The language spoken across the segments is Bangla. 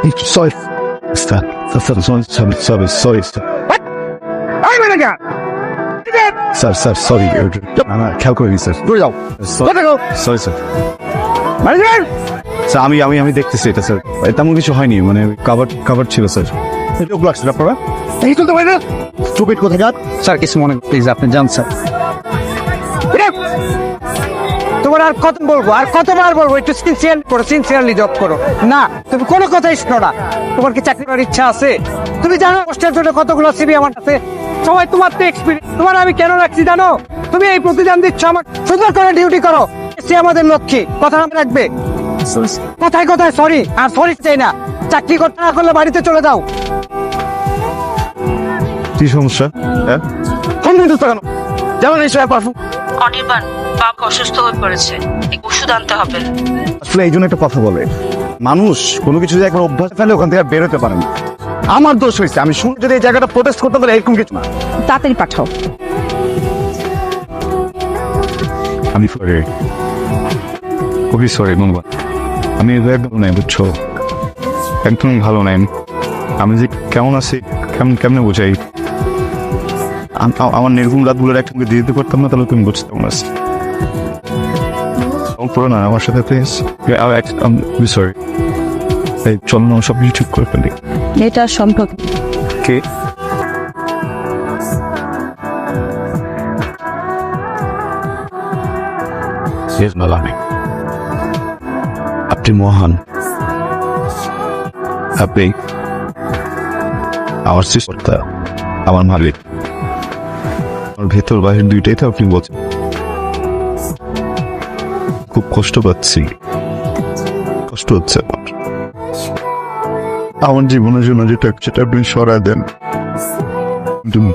Sorry. Sorry. এই ম্যানেজার স্যার সরি না খেয়াল করিনি স্যার দূরে যাও সরি স্যার ম্যানেজার স্যার আমি দেখতেছি এটা স্যার তেমন কিছু হয়নি মানে কাভার ছিল স্যার লোক লাগছে আপনারা এই চলতে পারে না স্টুপিড কোথায় যান স্যার কিছু মনে প্লিজ আপনি যান স্যার তোমার আর কত বলবো আর কতবার বলবো একটু সিনসিয়ারলি জব করো না তুমি কোনো কথাই শোনো না তোমার কি চাকরি করার ইচ্ছা আছে তুমি জানো কষ্টের জন্য কতগুলো সিবি আমার কাছে সবাই তোমার তো এক্সপিরিয়েন্স তোমার আমি কেন রাখছি জানো তুমি এই প্রতিদান দিচ্ছ আমার সুন্দর করে ডিউটি করো সে আমাদের লক্ষ্যে কথা মনে রাখবে কথায় সরি আর সরি চাই না চাকরি করতে না করলে বাড়িতে চলে যাও কি সমস্যা হ্যাঁ ফোন দিতে কেন যেমন এই সময় পারফু অনির্বাণ বাবা অসুস্থ হয়ে পড়েছে এক ওষুধ আনতে হবে। আসলে এই জন্য একটা কথা বলে মানুষ কোনো কিছু যদি একবার অভ্যাস ফেলে ওখান থেকে আর বেরোতে পারে না আমার দোষ হয়েছে আমি শুনে যদি এই জায়গাটা প্রোটেস্ট করতে পারি এরকম কিছু না তাড়াতাড়ি পাঠাও। আমি সরি খুবই সরি মঙ্গল আমি একদম নাই বুঝছো একদম ভালো নাই আমি যে কেমন আছি কেমনে বোঝাই আমার নির্গুম রাতগুলোর একসঙ্গে দিয়ে দিতে পারতাম না তাহলে তুমি বুঝতে কেমন আছি পড়ো না আমার সাথে প্লিজ সরি এই চল না সব কিছু ঠিক করে ফেলি এটা সম্ভব কে আপনি মহান আপনি আমার সৃষ্টিকর্তা আমার মালিক আমার ভেতর বাহির দুইটাই তো আপনি বলছেন খুব কষ্ট পাচ্ছি কষ্ট হচ্ছে আমার জীবনের জন্য যেটা আপনি সরাই দেন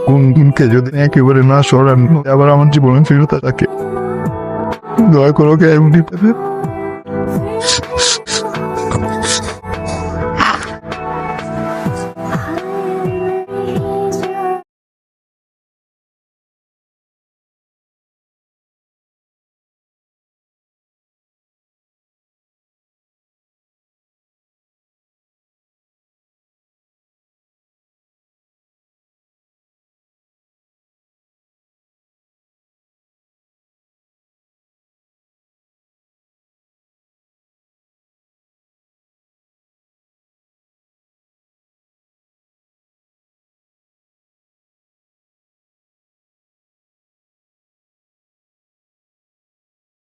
কোন দিনকে যদি একেবারে না সরান আবার আমার জীবনে ফেরত থাকে দয়া করে ওকে এমনি